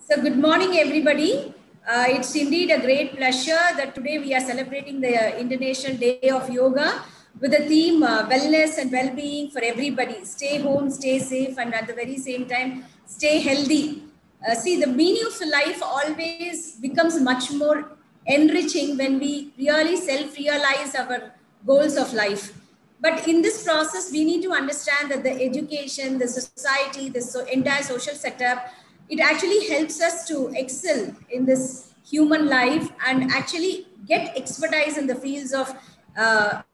So good morning, everybody. It's indeed a great pleasure that today we are celebrating the International Day of Yoga with the theme wellness and well-being for everybody. Stay home, stay safe, and at the very same time, stay healthy. See, the meaning of life always becomes much more enriching when we really self-realize our goals of life. But in this process, we need to understand that the education, the society, the entire social setup, it actually helps us to excel in this human life and actually get expertise in the fields of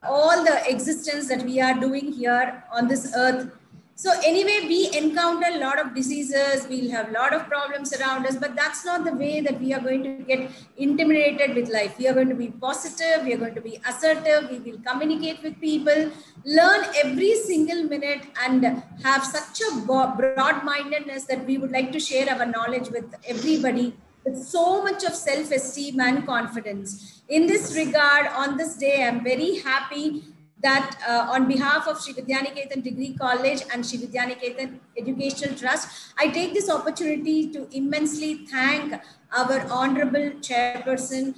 all the existence that we are doing here on this earth. So anyway, we encounter a lot of diseases, we'll have a lot of problems around us, but that's not the way that we are going to get intimidated with life. We are going to be positive, we are going to be assertive, we will communicate with people, learn every single minute, and have such a broad-mindedness that we would like to share our knowledge with everybody with so much of self-esteem and confidence. In this regard, on this day, I'm very happy that on behalf of Sri Vidyaniketan Degree College and Sri Vidyaniketan Educational Trust, I take this opportunity to immensely thank our Honorable Chairperson,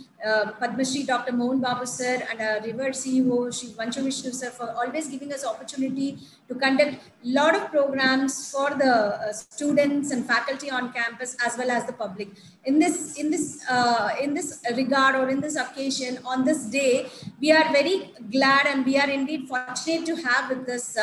Padma Shri Dr. Mohan Babu Sir, and our revered CEO, Shri Vanshu Vishnu Sir, for always giving us opportunity to conduct a lot of programs for the students and faculty on campus as well as the public. In this regard, or in this occasion, on this day, we are very glad and we are indeed fortunate to have with us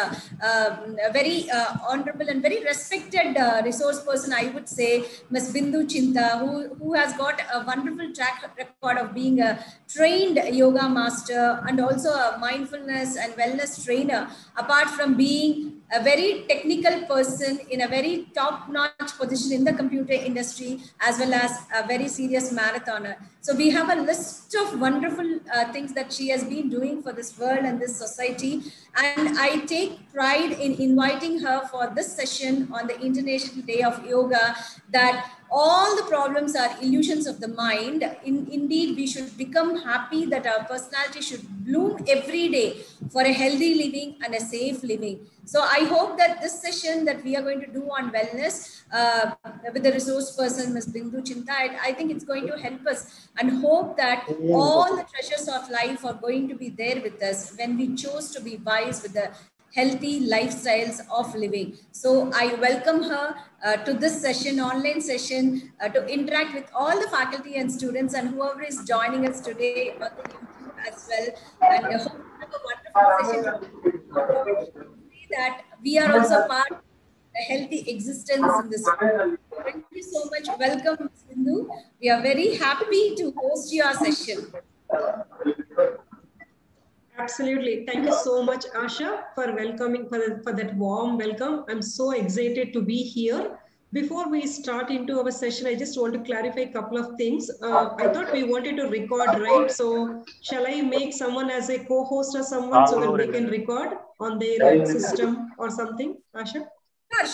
very honorable and very respected resource person, I would say, Ms. Bindu Chinta, who has got a wonderful track record of being a trained yoga master and also a mindfulness and wellness trainer, apart from being a very technical person in a very top-notch position in the computer industry, as well as a very serious marathoner. So we have a list of wonderful things that she has been doing for this world and this society. And I take pride in inviting her for this session on the International Day of Yoga, that all the problems are illusions of the mind. Indeed, we should become happy, that our personality should bloom every day for a healthy living and a safe living. So I hope that this session that we are going to do on wellness with the resource person, Ms. Bindu Chinta, I think it's going to help us, and hope that all the treasures of life are going to be there with us when we choose to be wise with the healthy lifestyles of living. So I welcome her to this session, online session, to interact with all the faculty and students and whoever is joining us today on the YouTube as well. And I hope we have a wonderful session that we are also part of a healthy existence in this world. Thank you so much. Welcome, Sindhu. We are very happy to host your session. Absolutely. Thank you so much, Asha, for welcoming, for that warm welcome. I'm so excited to be here. Before we start into our session, I just want to clarify a couple of things. I thought we wanted to record, right? So shall I make someone as a co-host or someone so that they can record on their system or something, Asha?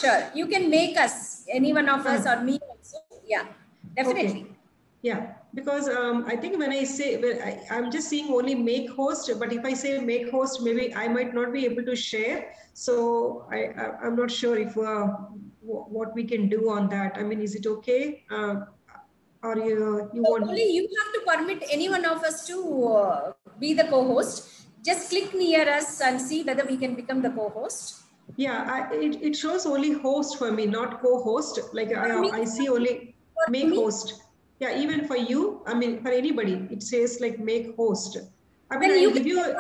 Sure. You can make us, any one of us or me also. Yeah, definitely. Okay. Yeah, because I think when I say, I'm just seeing only make host, but if I say make host, maybe I might not be able to share. So I'm not sure if what we can do on that. I mean, is it okay? Or you want? Only you have to permit any one of us to be the co-host. Just click near us and see whether we can become the co-host. Yeah, it shows only host for me, not co-host. Like I see only make host. Yeah, even for you, I mean, for anybody, it says like make host. I mean, I'll give you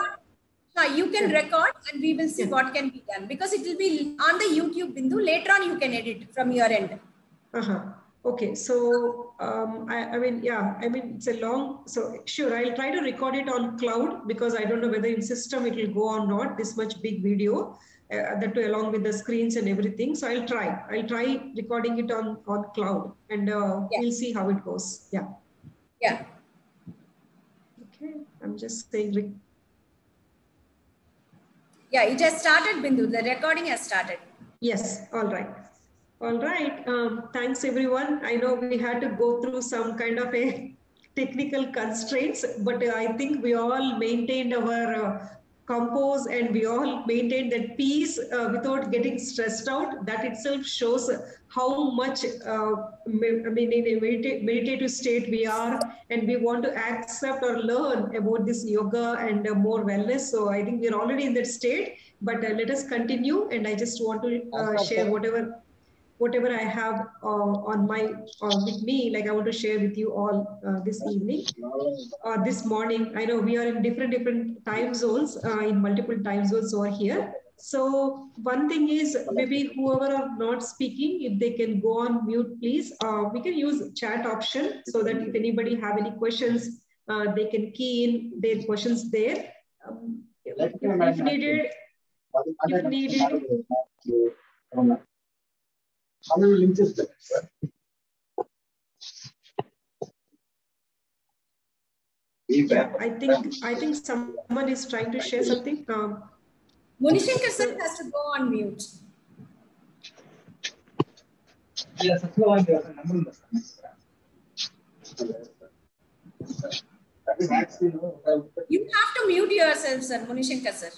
you can record and we will see what can be done, because it will be on the YouTube, Bindu. Later on, you can edit from your end. Okay, so I mean, it's a long, so sure, I'll try to record it on cloud, because I don't know whether in system it will go or not, this much big video. That too, along with the screens and everything. So I'll try recording it on cloud, and we'll see how it goes. Yeah. Yeah. Okay, I'm just saying. Yeah, it has started, Bindu. The recording has started. Yes. All right. All right. Thanks, everyone. I know we had to go through some kind of a technical constraints, but I think we all maintained our compose and we all maintain that peace without getting stressed out, that itself shows how much in a meditative state we are, and we want to accept or learn about this yoga and more wellness. So I think we're already in that state, but let us continue. And I just want to share whatever I have on my with me, like I want to share with you all this evening or this morning. I know we are in different time zones, in multiple time zones over here. So one thing is, maybe whoever are not speaking, if they can go on mute, please. We can use chat option so that if anybody have any questions, they can key in their questions there. If needed. How many links is there? Yeah, I think someone is trying to share something. Munishankar sir has to go on mute. Yes, you have to mute yourself, sir, Munishankar sir.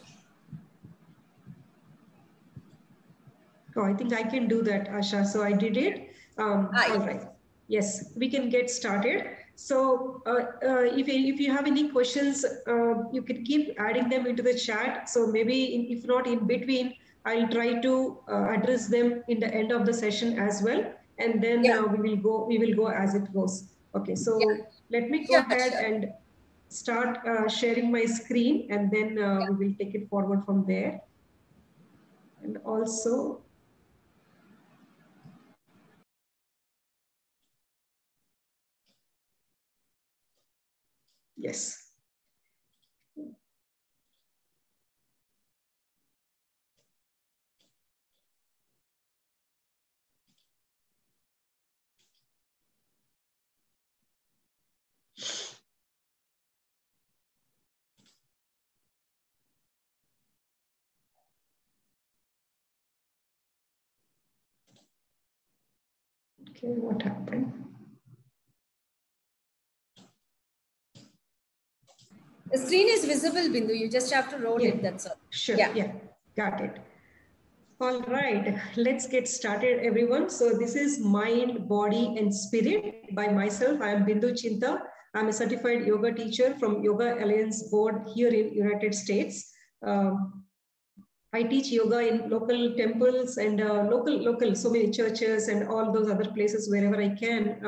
Oh, I think I can do that, Asha. So I did it. All right. Yes, we can get started. So if you have any questions, you can keep adding them into the chat. So maybe if not in between, I'll try to address them in the end of the session as well. And then we will go as it goes. Okay, so let me go ahead and start sharing my screen, and then we will take it forward from there. And also, yes. Okay, what happened? The screen is visible, Bindu. You just have to roll it, that's all. Sure, yeah, got it. All right, let's get started, everyone. So this is Mind, Body, and Spirit by myself. I am Bindu Chinta. I'm a certified yoga teacher from Yoga Alliance Board here in United States. I teach yoga in local temples and local, so many churches and all those other places wherever I can.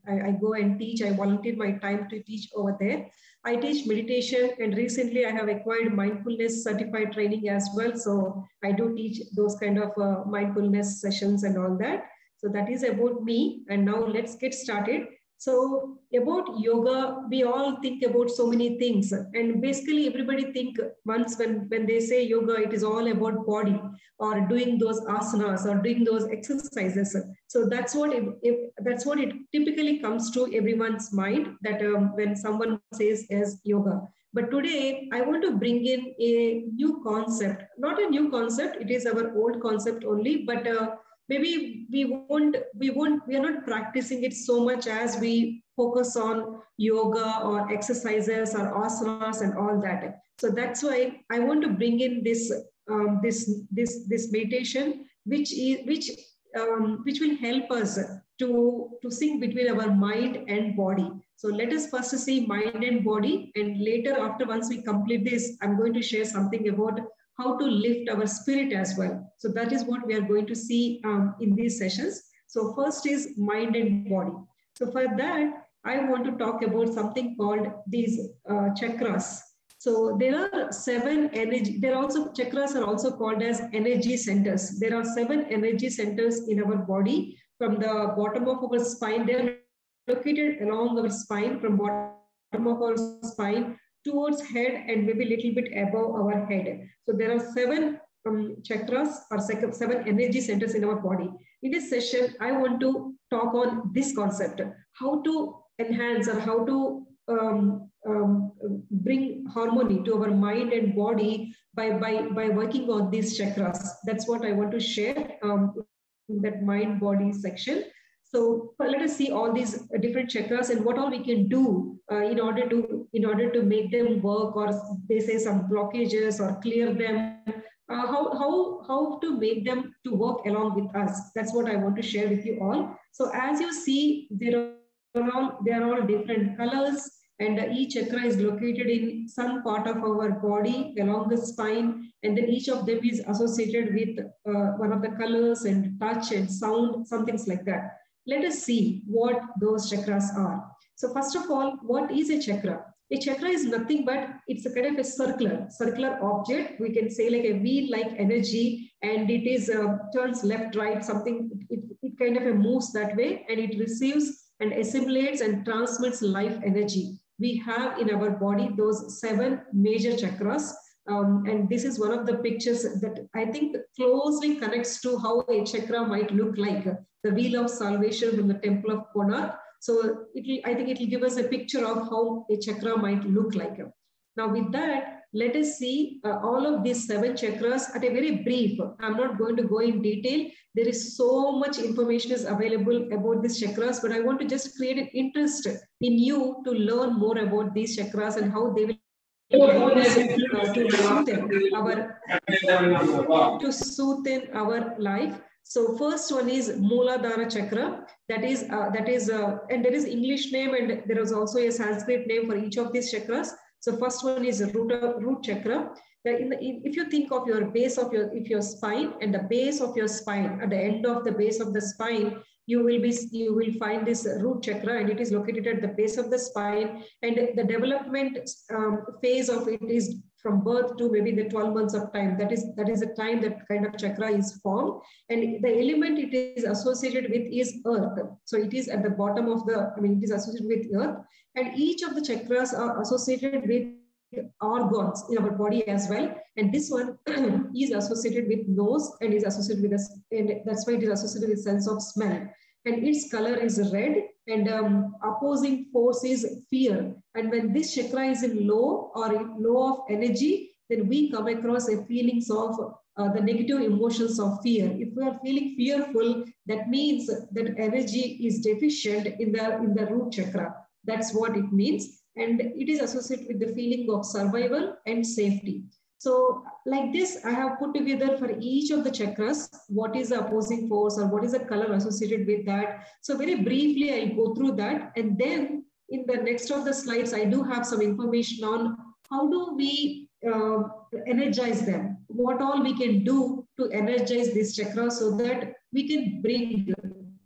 I go and teach. I volunteer my time to teach over there. I teach meditation, and recently I have acquired mindfulness certified training as well. So I do teach those kind of mindfulness sessions and all that. So that is about me. And now let's get started. So about yoga, we all think about so many things, and basically everybody think once when they say yoga, it is all about body or doing those asanas or doing those exercises. So that's what it typically comes to everyone's mind, that when someone says as yoga. But today I want to bring in a new concept, not a new concept, it is our old concept only, but maybe we are not practicing it so much as we focus on yoga or exercises or asanas and all that. So that's why I want to bring in this meditation, which will help us to sync between our mind and body. So let us first see mind and body, and later once we complete this, I'm going to share something about how to lift our spirit as well. So that is what we are going to see in these sessions. So first is mind and body. So for that, I want to talk about something called these chakras. So there are 7 energy. Chakras are also called as energy centers. There are 7 energy centers in our body. From the bottom of our spine, they are located along our spine, from bottom of our spine towards head and maybe a little bit above our head. So there are 7 chakras or 7 energy centers in our body. In this session, I want to talk on this concept, how to enhance or how to bring harmony to our mind and body by working on these chakras. That's what I want to share in that mind body section. So let us see all these different chakras and what all we can do in order to make them work, or they say some blockages, or clear them. How to make them to work along with us. That's what I want to share with you all. So as you see, they are all different colors, and each chakra is located in some part of our body along the spine, and then each of them is associated with one of the colors and touch and sound, some things like that. Let us see what those chakras are. So first of all, what is a chakra? A chakra is nothing but it's a kind of a circular object. We can say like a wheel-like energy, and it is turns left, right, something. It kind of moves that way, and it receives and assimilates and transmits life energy. We have in our body those 7 major chakras. And this is one of the pictures that I think closely connects to how a chakra might look like. The wheel of salvation from the temple of Konark. So I think it will give us a picture of how a chakra might look like. Now with that, let us see all of these 7 chakras at a very brief. I'm not going to go in detail. There is so much information is available about these chakras, but I want to just create an interest in you to learn more about these chakras and how they will to soothe our life. So first one is Mooladhara chakra. That is, and there is English name, and there is also a Sanskrit name for each of these chakras. So first one is root chakra. If you think of your base of your spine, and the base of your spine, at the end of the base of the spine, you will find this root chakra, and it is located at the base of the spine. And the development phase of it is from birth to maybe the 12 months of time. That is the time that kind of chakra is formed. And the element it is associated with is earth. So it is at the bottom of it is associated with earth. And each of the chakras are associated with organs in our body as well. And this one is associated with nose, and is associated with us, and that's why it is associated with sense of smell. And its color is red, and opposing force is fear. And when this chakra is in low or in low of energy, then we come across a feelings of the negative emotions of fear. If we are feeling fearful, that means that energy is deficient in the root chakra. That's what it means. And it is associated with the feeling of survival and safety. So like this, I have put together for each of the chakras, what is the opposing force or what is the color associated with that. So very briefly, I'll go through that. And then in the next of the slides, I do have some information on how do we energize them, what all we can do to energize this chakra so that we can bring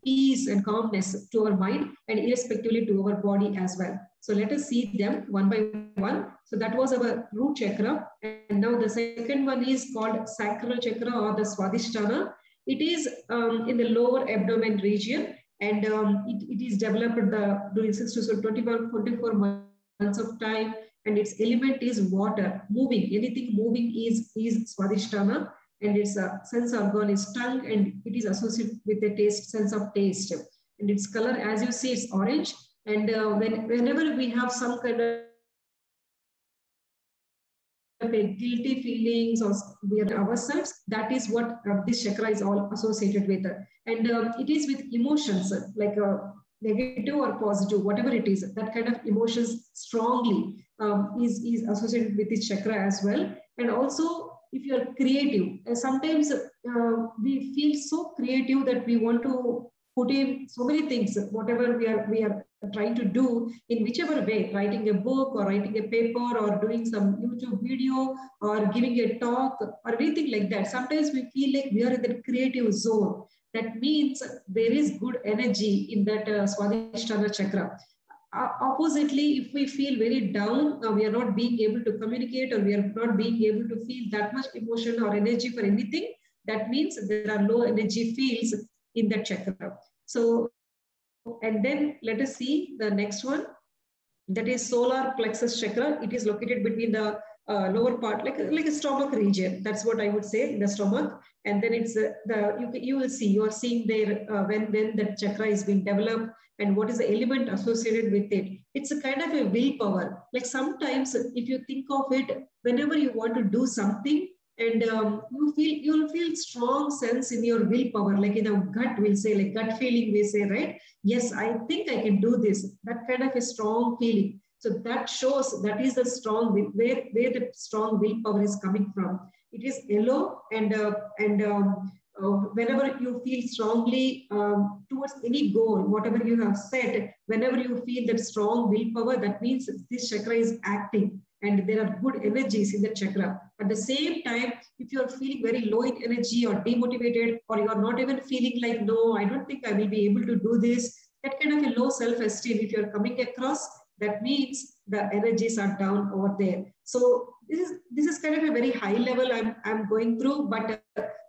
peace and calmness to our mind and irrespectively to our body as well. So let us see them one by one. So that was our root chakra. And now the second one is called sacral chakra or the Swadhisthana. It is in the lower abdomen region, and it is developed during 6 to 24 months of time. And its element is water, moving. Anything moving is Swadhisthana. And its sense organ is tongue, and it is associated with the sense of taste. And its color, as you see, it's orange. And whenever we have some kind of guilty feelings or we are ourselves, that is what this chakra is all associated with. And it is with emotions like negative or positive, whatever it is, that kind of emotions strongly is associated with this chakra as well. And also, if you are creative, sometimes we feel so creative that we want to put in so many things, whatever we are trying to do in whichever way, writing a book or writing a paper or doing some YouTube video or giving a talk or anything like that. Sometimes we feel like we are in the creative zone. That means there is good energy in that Swadhisthana chakra. Oppositely, if we feel very down, we are not being able to communicate or we are not being able to feel that much emotion or energy for anything, that means there are low energy fields in that chakra. So, and then let us see the next one. That is solar plexus chakra. It is located between the lower part, like a stomach region. That's what I would say, in the stomach. And then it's you will see, you are seeing there when that chakra is being developed and what is the element associated with it. It's a kind of a willpower. Like sometimes if you think of it, whenever you want to do something and you'll feel strong sense in your willpower, like in our gut, we'll say, like gut feeling, we say, right? Yes, I think I can do this. That kind of a strong feeling. So that shows that is the strong where the strong willpower is coming from. It is yellow, and whenever you feel strongly towards any goal, whatever you have set, whenever you feel that strong willpower, that means this chakra is acting and there are good energies in the chakra. At the same time, if you are feeling very low in energy or demotivated, or you are not even feeling like, no, I don't think I will be able to do this, that kind of a low self-esteem, if you are coming across, that means the energies are down over there. So this is kind of a very high level I'm going through, but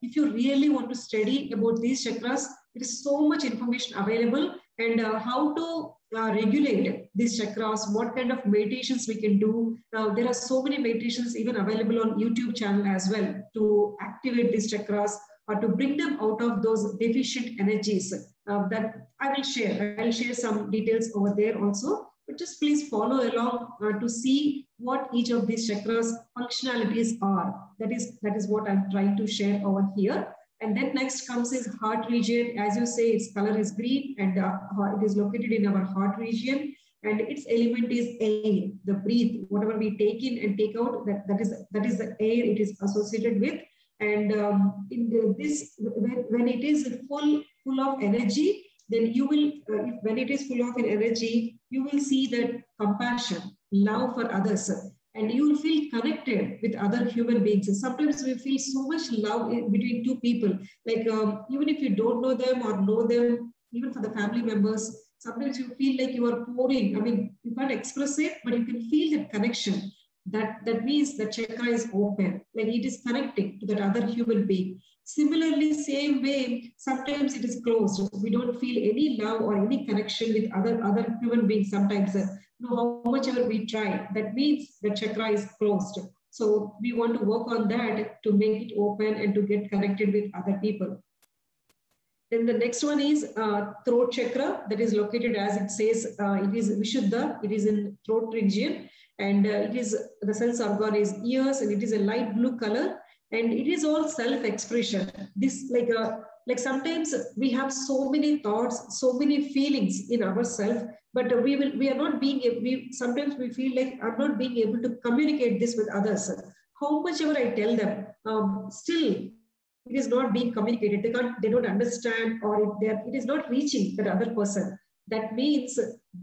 if you really want to study about these chakras, there is so much information available, and how to regulate these chakras, what kind of meditations we can do. There are so many meditations even available on YouTube channel as well to activate these chakras or to bring them out of those deficient energies that I will share. I'll share some details over there also. But just please follow along to see what each of these chakras functionalities are. That is what I'm trying to share over here. And then next comes is heart region. As you say, its color is green, and it is located in our heart region. And its element is air, the breathe, whatever we take in and take out, that is the air it is associated with. And when it is full of energy, then you will, when it is full of energy, you will see that compassion, love for others, and you will feel connected with other human beings. Sometimes we feel so much love between two people, like even if you don't know them or know them, even for the family members, sometimes you feel like you are pouring. I mean, you can't express it, but you can feel that connection. That means the chakra is open, like it is connecting to that other human being. Similarly, same way, sometimes it is closed. We don't feel any love or any connection with other human beings sometimes. No, how much ever we try, that means the chakra is closed. So we want to work on that to make it open and to get connected with other people. Then the next one is throat chakra, that is located, as it says, it is Vishuddha, it is in throat region, and it is, the sense organ is ears, and it is a light blue color, and it is all self-expression. This like sometimes we have so many thoughts, so many feelings in ourselves, but we are not being, sometimes we feel like I'm not being able to communicate this with others. How much ever I tell them, still it is not being communicated. They don't understand, or it is not reaching that other person. That means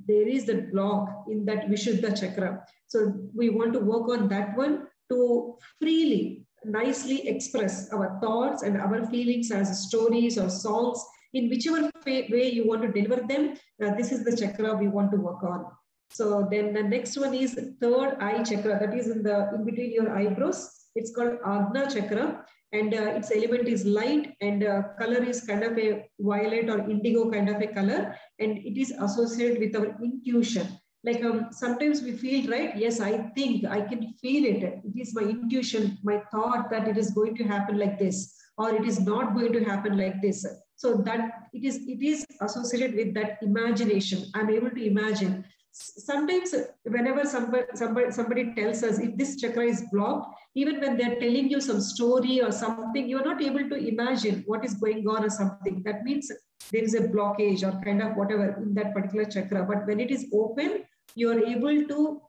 there is the block in that Vishuddha chakra. So we want to work on that one to freely, nicely express our thoughts and our feelings as stories or songs, in whichever way you want to deliver them. This is the chakra we want to work on. So then the next one is third eye chakra, that is in between your eyebrows. It's called Agna chakra, and its element is light, and color is kind of a violet or indigo kind of a color, and it is associated with our intuition. Like sometimes we feel, right? Yes, I think, I can feel it. It is my intuition, my thought that it is going to happen like this, or it is not going to happen like this. So that it is associated with that imagination. I'm able to imagine. Sometimes whenever somebody tells us if this chakra is blocked, even when they're telling you some story or something, you're not able to imagine what is going on or something. That means there is a blockage or kind of whatever in that particular chakra. But when it is open, you are able to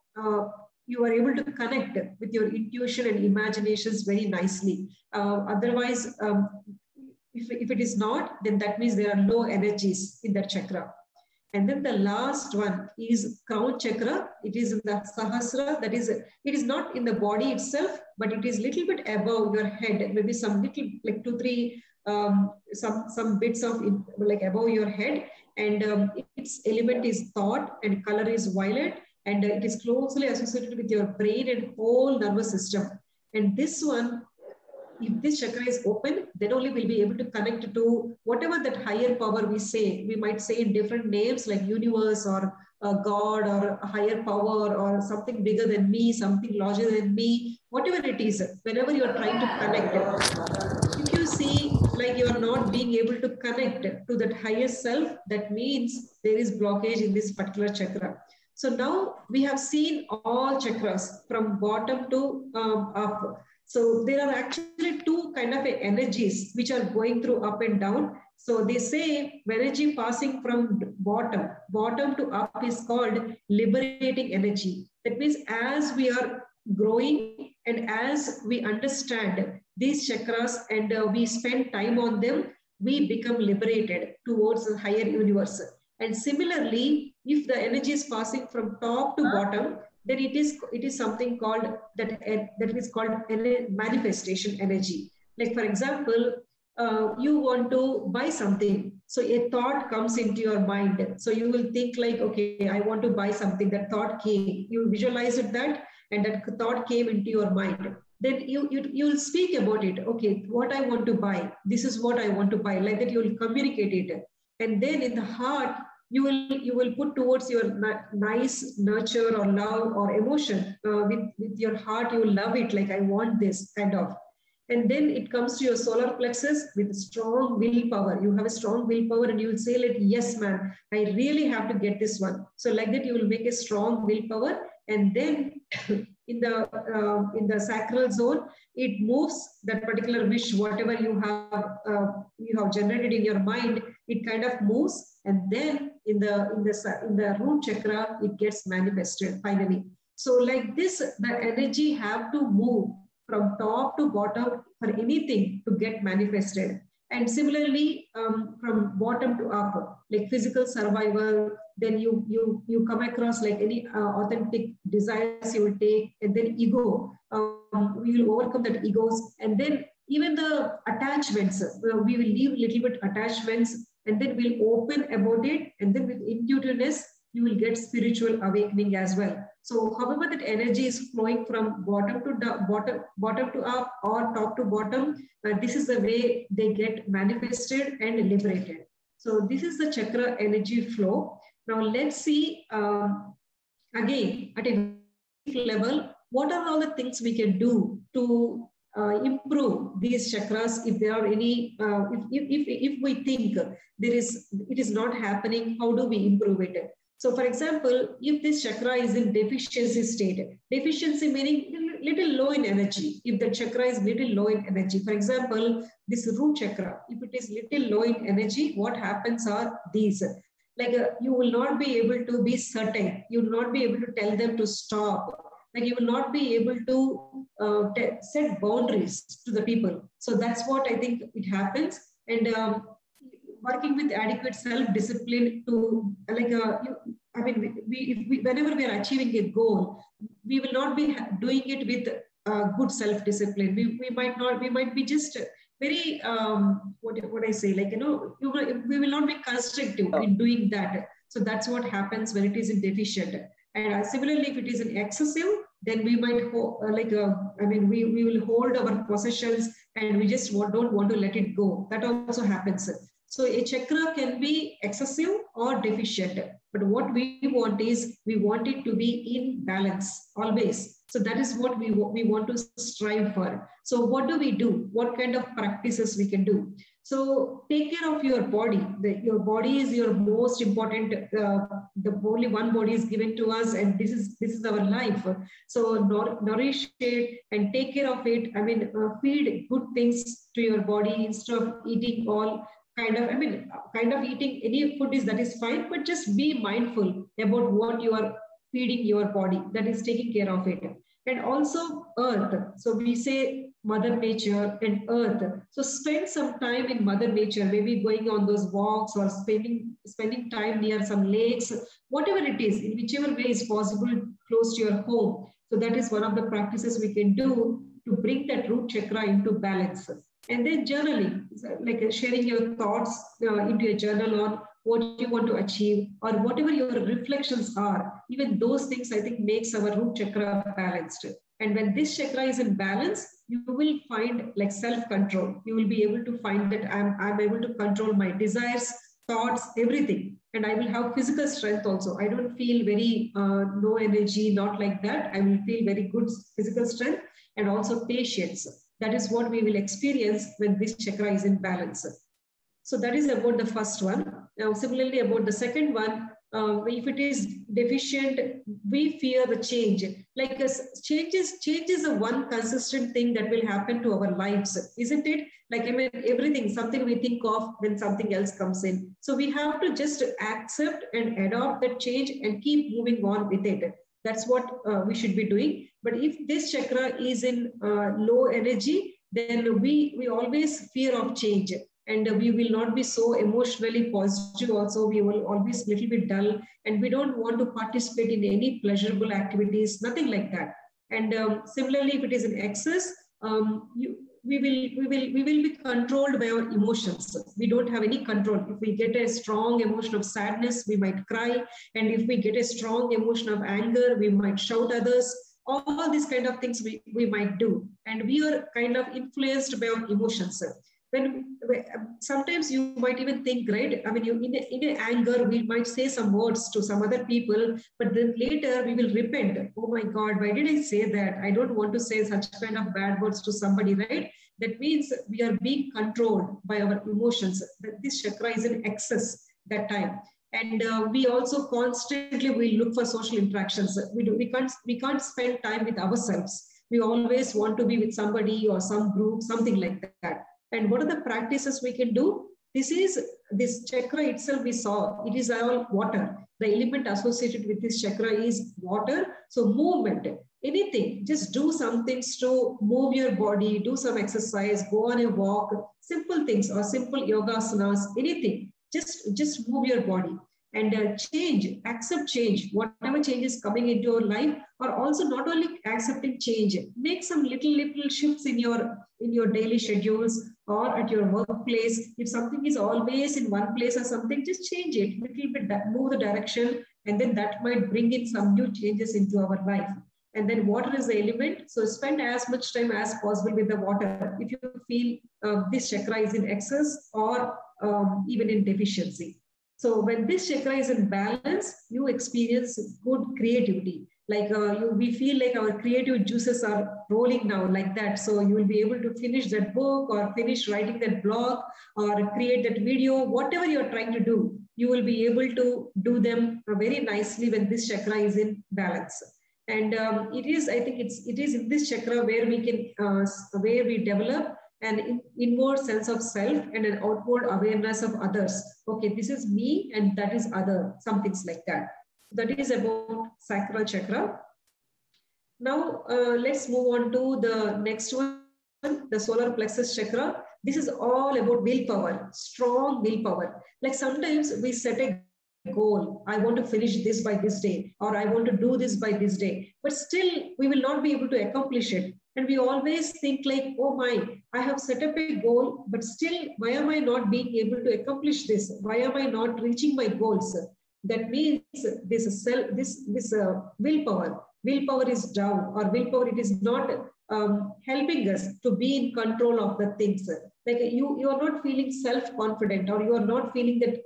connect with your intuition and imaginations very nicely. Otherwise, if it is not, then that means there are low energies in that chakra. And then the last one is crown chakra. It is in the Sahasra. That is, it is not in the body itself, but it is little bit above your head. Maybe some little, like 2-3, some bits of it, like above your head. And its element is thought, and color is violet, and it is closely associated with your brain and whole nervous system. And this one, if this chakra is open, then only we'll be able to connect to whatever that higher power we say. We might say in different names like universe or God or a higher power or something bigger than me, something larger than me, whatever it is, whenever you are trying to connect it. If you see like you are not being able to connect to that higher self, that means there is blockage in this particular chakra. So now we have seen all chakras from bottom to up. So there are actually two kind of energies which are going through up and down. So they say energy passing from bottom to up is called liberating energy. That means as we are growing and as we understand these chakras and we spend time on them, we become liberated towards the higher universe. And similarly, if the energy is passing from top to bottom, then it is something called that is called manifestation energy. Like for example, you want to buy something, so a thought comes into your mind. So you will think like, okay, I want to buy something. That thought came. You visualized that, and that thought came into your mind. Then you'll speak about it. Okay, what I want to buy. This is what I want to buy. Like that, you will communicate it, and then in the heart, you will put towards your nice nurture or love or emotion with your heart. You will love it like, I want this kind of. And then it comes to your solar plexus with strong willpower. You have a strong willpower and you will say like, yes, man, I really have to get this one. So like that, you will make a strong willpower. And then in the sacral zone, it moves that particular wish, whatever you have generated in your mind, it kind of moves. And then in the root chakra, it gets manifested finally. So like this, the energy have to move from top to bottom for anything to get manifested. And similarly, from bottom to up, like physical survival, then you come across like any authentic desires you will take, and then ego, we will overcome that egos, and then even the attachments, we will leave a little bit attachments, and then we'll open about it, and then with intuitiveness, you will get spiritual awakening as well. So however that energy is flowing from bottom to up or top to bottom, this is the way they get manifested and liberated. So this is the chakra energy flow. Now let's see again at a level, what are all the things we can do to improve these chakras if there are any, if we think it is not happening, how do we improve it? So for example, if this chakra is in deficiency state, deficiency meaning little low in energy. If the chakra is little low in energy, for example, this root chakra, if it is little low in energy, what happens are these. Like you will not be able to be certain. You will not be able to tell them to stop. Like you will not be able to set boundaries to the people. So that's what I think it happens. And working with adequate self-discipline to like, whenever we are achieving a goal, we will not be doing it with good self-discipline. We might be just very, what I say, like, we will not be constructive in doing that. So that's what happens when it is in deficient. And similarly, if it is in excessive, then we might, we will hold our possessions and we just don't want to let it go. That also happens. So a chakra can be excessive or deficient, but what we want is, we want it to be in balance always. So that is what we want to strive for. So what do we do? What kind of practices we can do? So take care of your body. Your body is your most important. The only one body is given to us, and this is our life. So nourish it and take care of it. Feed good things to your body instead of eating all kind of eating any food that is fine, but just be mindful about what you are feeding your body, that is taking care of it. And also earth. So we say Mother Nature and earth. So spend some time in Mother Nature, maybe going on those walks or spending time near some lakes, whatever it is, in whichever way is possible close to your home. So that is one of the practices we can do to bring that root chakra into balance. And then journaling, like sharing your thoughts into a journal on what you want to achieve or whatever your reflections are. Even those things, I think, makes our root chakra balanced. And when this chakra is in balance, you will find like self-control. You will be able to find that I'm able to control my desires, thoughts, everything. And I will have physical strength also. I don't feel very low energy, not like that. I will feel very good physical strength and also patience. That is what we will experience when this chakra is in balance. So that is about the first one. Now, similarly about the second one, If it is deficient, we fear the change. Like change is the one consistent thing that will happen to our lives, isn't it? Like, I mean, everything, something we think of when something else comes in. So we have to just accept and adopt that change and keep moving on with it. That's what we should be doing. But if this chakra is in low energy, then we always fear of change. And we will not be so emotionally positive also. We will always a little bit dull, and we don't want to participate in any pleasurable activities, nothing like that. And similarly, if it is in excess, we will be controlled by our emotions. We don't have any control. If we get a strong emotion of sadness, we might cry. And if we get a strong emotion of anger, we might shout others. All these kind of things we might do. And we are kind of influenced by our emotions. When sometimes you might even think, right? I mean, in anger, we might say some words to some other people, but then later we will repent. Oh my God, why did I say that? I don't want to say such kind of bad words to somebody, right? That means we are being controlled by our emotions. This chakra is in excess that time. And we also constantly will look for social interactions. We can't spend time with ourselves. We always want to be with somebody or some group, something like that. And what are the practices we can do? This chakra itself, we saw, it is all water. The element associated with this chakra is water. So movement, anything, just do some things to move your body, do some exercise, go on a walk, simple things or simple yogasanas, anything. Just move your body and change, accept change, whatever change is coming into your life, or also not only accepting change, make some little shifts in your daily schedules or at your workplace. If something is always in one place or something, just change it, little bit, move the direction, and then that might bring in some new changes into our life. And then water is the element. So spend as much time as possible with the water if you feel this chakra is in excess or even in deficiency. So when this chakra is in balance, you experience good creativity. Like we feel like our creative juices are rolling now like that. So you will be able to finish that book or finish writing that blog or create that video, whatever you're trying to do, you will be able to do them very nicely when this chakra is in balance. And I think it is in this chakra where we can, where we develop an inward sense of self and an outward awareness of others. Okay, this is me and that is other, some things like that. That is about sacral chakra. Now, let's move on to the next one, the solar plexus chakra. This is all about willpower, strong willpower. Like sometimes we set a goal. I want to finish this by this day, or I want to do this by this day, but still we will not be able to accomplish it. And we always think like, oh my, I have set up a goal, but still, why am I not being able to accomplish this? Why am I not reaching my goals? That means this willpower is down, or willpower, it is not helping us to be in control of the things. Like you are not feeling self-confident, or you are not feeling that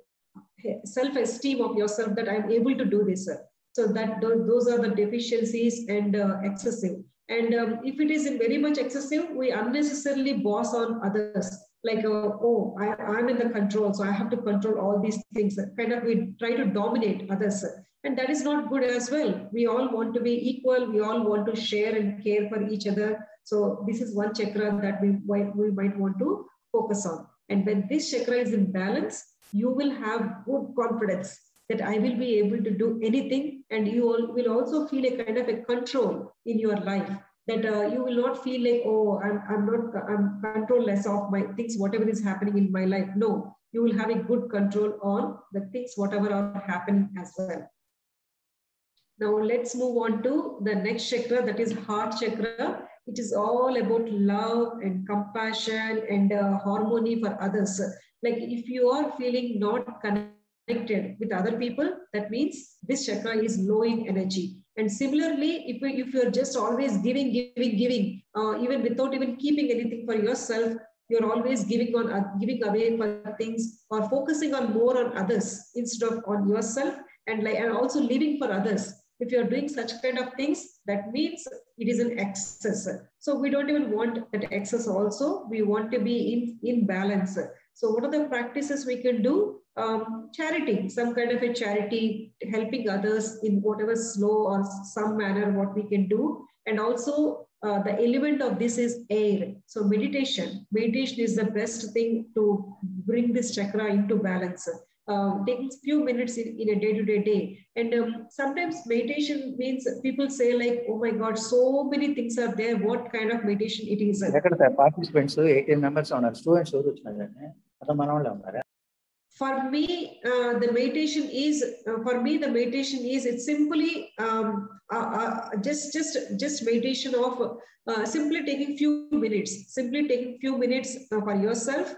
self-esteem of yourself that I'm able to do this. So that those are the deficiencies and excessive. And if it is very much excessive, we unnecessarily boss on others. Like, oh, I'm in the control, so I have to control all these things. Kind of we try to dominate others. And that is not good as well. We all want to be equal. We all want to share and care for each other. So this is one chakra that we might want to focus on. And when this chakra is in balance, you will have good confidence that I will be able to do anything, and you will also feel a kind of a control in your life, that you will not feel like, oh, I'm controlless of my things, whatever is happening in my life. No, you will have a good control on the things, whatever are happening as well. Now let's move on to the next chakra, that is heart chakra. It is all about love and compassion and harmony for others. Like if you are feeling not connected with other people, that means this chakra is low in energy. And similarly, if you're just always giving, even without even keeping anything for yourself, you're always giving away for things, or focusing on more on others instead of on yourself, and also living for others. If you're doing such kind of things, that means it is an excess. So we don't even want that excess also. We want to be in balance. So what are the practices we can do? charity, some kind of a charity, helping others in whatever slow or some manner what we can do. And also the element of this is air. So meditation is the best thing to bring this chakra into balance. Takes few minutes in a day-to-day day. And sometimes meditation means people say like, oh my God, so many things are there. What kind of meditation it is? Participants, 18 members on our students. For me, the meditation is it's simply just meditation of simply taking few minutes for yourself.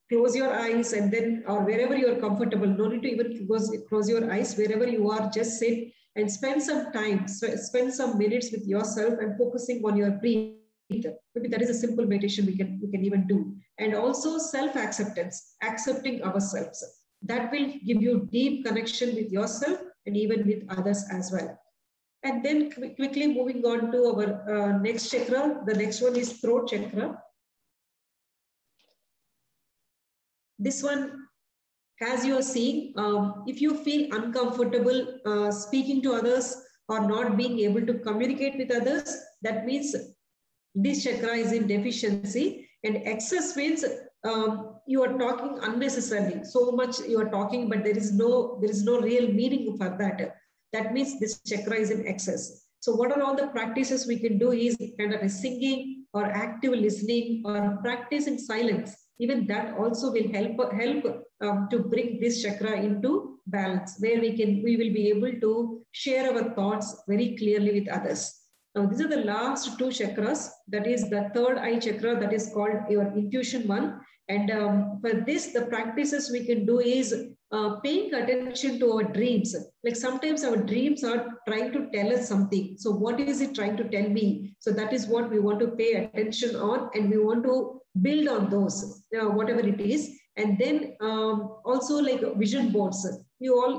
Close your eyes and then, or wherever you are comfortable, no need to even close your eyes. Wherever you are, just sit and spend some time, spend some minutes with yourself and focusing on your breath. Maybe that is a simple meditation we can even do. And also self-acceptance, accepting ourselves. That will give you deep connection with yourself and even with others as well. And then quickly moving on to our next chakra. The next one is throat chakra. This one, as you are seeing, if you feel uncomfortable speaking to others or not being able to communicate with others, that means this chakra is in deficiency. And excess means you are talking unnecessarily. So much you are talking, but there is no real meaning for that. That means this chakra is in excess. So what are all the practices we can do is kind of a singing or active listening or practice in silence. Even that also will help to bring this chakra into balance, where we will be able to share our thoughts very clearly with others. Now, these are the last two chakras. That is the third eye chakra, that is called your intuition one. And for this, the practices we can do is paying attention to our dreams. Like sometimes our dreams are trying to tell us something. So what is it trying to tell me? So that is what we want to pay attention on, and we want to build on those, whatever it is. And then also like vision boards.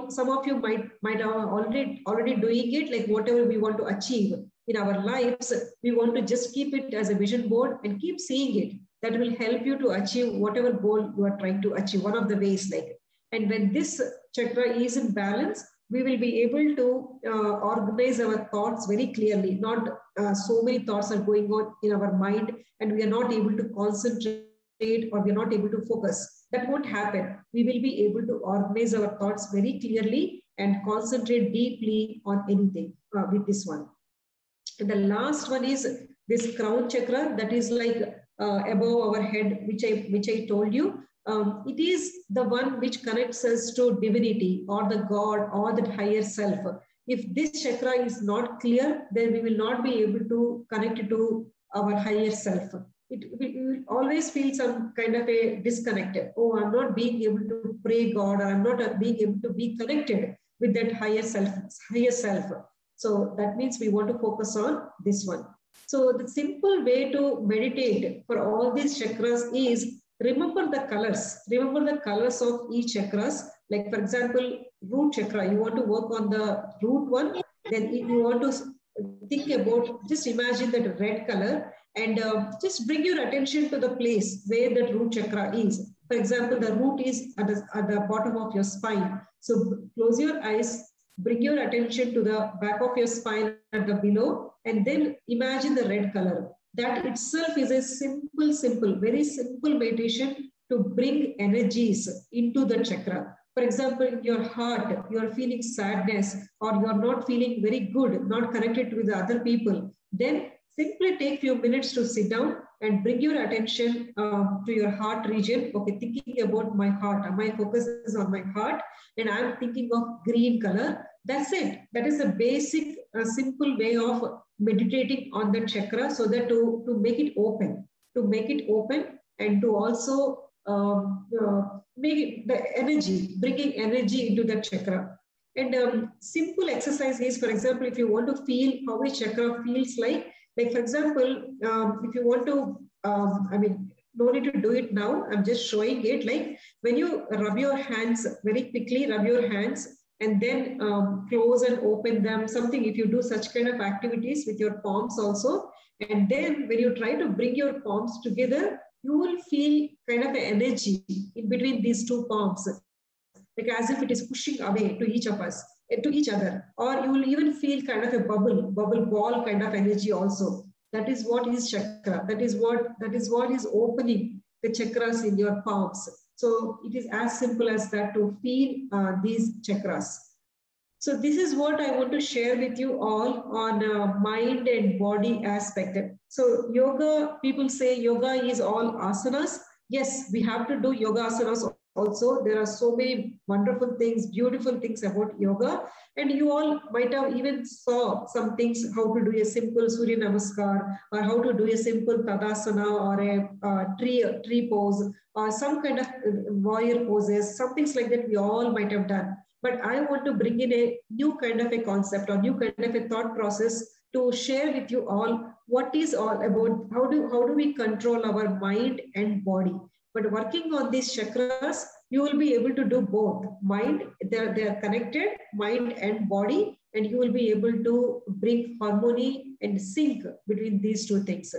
Some of you might have already doing it, like whatever we want to achieve in our lives, we want to just keep it as a vision board and keep seeing it. That will help you to achieve whatever goal you are trying to achieve, one of the ways like. And when this chakra is in balance, we will be able to organize our thoughts very clearly. Not so many thoughts are going on in our mind and we are not able to concentrate or we are not able to focus. That won't happen. We will be able to organize our thoughts very clearly and concentrate deeply on anything with this one. And the last one is this crown chakra, that is like above our head, which I told you. It is the one which connects us to divinity or the God or the higher self. If this chakra is not clear, then we will not be able to connect it to our higher self. We will always feel some kind of a disconnect. Oh, I'm not being able to pray God, or I'm not being able to be connected with that higher self. So that means we want to focus on this one. So the simple way to meditate for all these chakras is remember the colors. Remember the colors of each chakras. Like for example, root chakra, you want to work on the root one. Then you want to think about, just imagine that red color and just bring your attention to the place where that root chakra is. For example, the root is at the bottom of your spine. So close your eyes, bring your attention to the back of your spine at the below, and then imagine the red color. That itself is a very simple meditation to bring energies into the chakra. For example, in your heart, you are feeling sadness or you are not feeling very good, not connected with other people. Then simply take few minutes to sit down and bring your attention to your heart region. Okay, thinking about my heart. My focus is on my heart and I'm thinking of green color. That's it. That is a basic, simple way of meditating on the chakra, so that to make it open, and to also make the energy, bringing energy into the chakra. And simple exercise is, for example, if you want to feel how a chakra feels like for example, if you want to, no need to do it now. I'm just showing it. Like when you rub your hands very quickly, and then close and open them, something if you do such kind of activities with your palms also. And then when you try to bring your palms together, you will feel kind of energy in between these two palms. like as if it is pushing away to each of us, to each other, or you will even feel kind of a bubble ball kind of energy also. That is what is chakra. That is what is opening the chakras in your palms. So it is as simple as that to feel these chakras. So this is what I want to share with you all on mind and body aspect. So yoga, people say yoga is all asanas. Yes, we have to do yoga asanas also. There are so many wonderful things, beautiful things about yoga. And you all might have even saw some things, how to do a simple Surya Namaskar, or how to do a simple Tadasana, or a tree pose, or some kind of warrior poses, some things like that we all might have done. But I want to bring in a new kind of a concept or new kind of a thought process to share with you all what is all about, how do we control our mind and body. But working on these chakras, you will be able to do both. Mind, they are connected, mind and body, and you will be able to bring harmony and sync between these two things.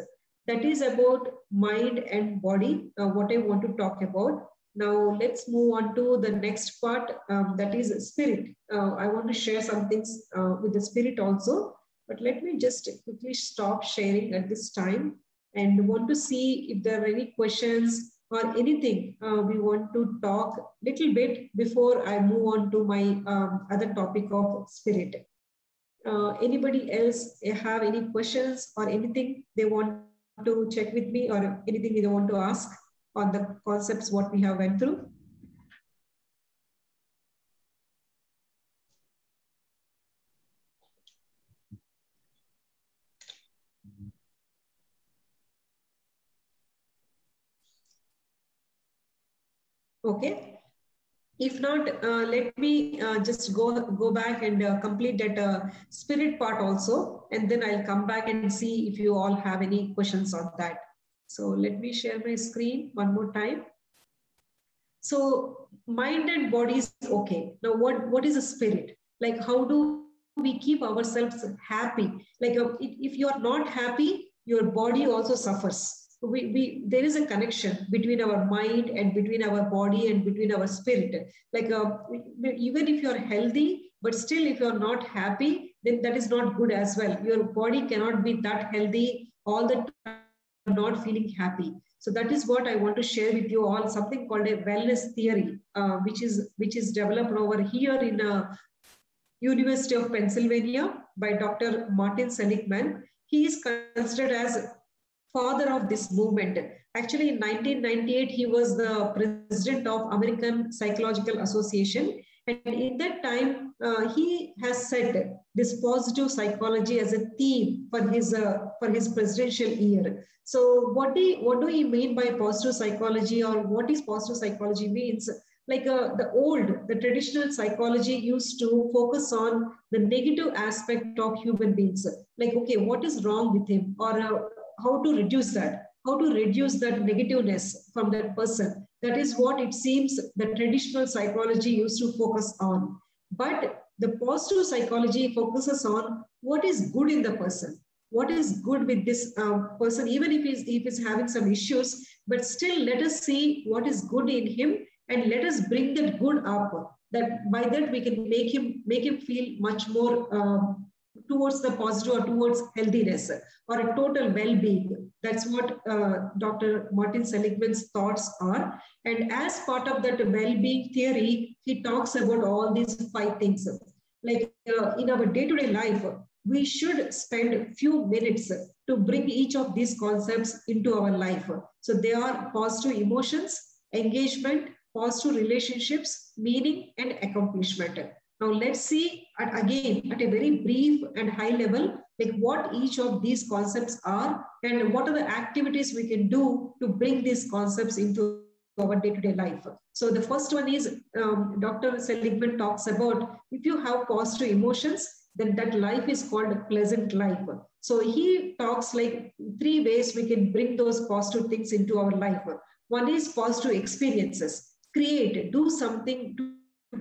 That is about mind and body, what I want to talk about. Now let's move on to the next part, that is spirit. I want to share some things with the spirit also, but let me just quickly stop sharing at this time and want to see if there are any questions or anything we want to talk a little bit before I move on to my other topic of spirit. Anybody else have any questions or anything they want to check with me, or anything they want to ask on the concepts what we have went through? Okay. If not, let me just go back and complete that spirit part also, and then I'll come back and see if you all have any questions on that. So let me share my screen one more time. So mind and body is okay. Now what is a spirit? Like how do we keep ourselves happy? Like if you are not happy, your body also suffers. There is a connection between our mind and between our body and between our spirit. Like even if you're healthy, but still if you're not happy, then that is not good as well. Your body cannot be that healthy all the time, not feeling happy. So that is what I want to share with you all, something called a wellness theory, which is developed over here in University of Pennsylvania by Dr. Martin Seligman. He is considered as father of this movement. Actually, in 1998, he was the president of American Psychological Association. And in that time, he has set this positive psychology as a theme for his presidential year. So what do he mean by positive psychology, or what is positive psychology means? Like the traditional psychology used to focus on the negative aspect of human beings. Like, okay, what is wrong with him, or how to reduce that negativeness from that person. That is what it seems the traditional psychology used to focus on. But the positive psychology focuses on what is good in the person, what is good with this person, even if he's having some issues, but still let us see what is good in him and let us bring that good up. That by that we can make him feel much more towards the positive or towards healthiness or a total well-being. That's what Dr. Martin Seligman's thoughts are. And as part of that well-being theory, he talks about all these 5 things. Like in our day-to-day life, we should spend a few minutes to bring each of these concepts into our life. So they are positive emotions, engagement, positive relationships, meaning, and accomplishment. Now let's see again at a very brief and high level, like what each of these concepts are and what are the activities we can do to bring these concepts into our day-to-day life. So the first one is Dr. Seligman talks about if you have positive emotions, then that life is called a pleasant life. So he talks like 3 ways we can bring those positive things into our life. One is positive experiences. Do something to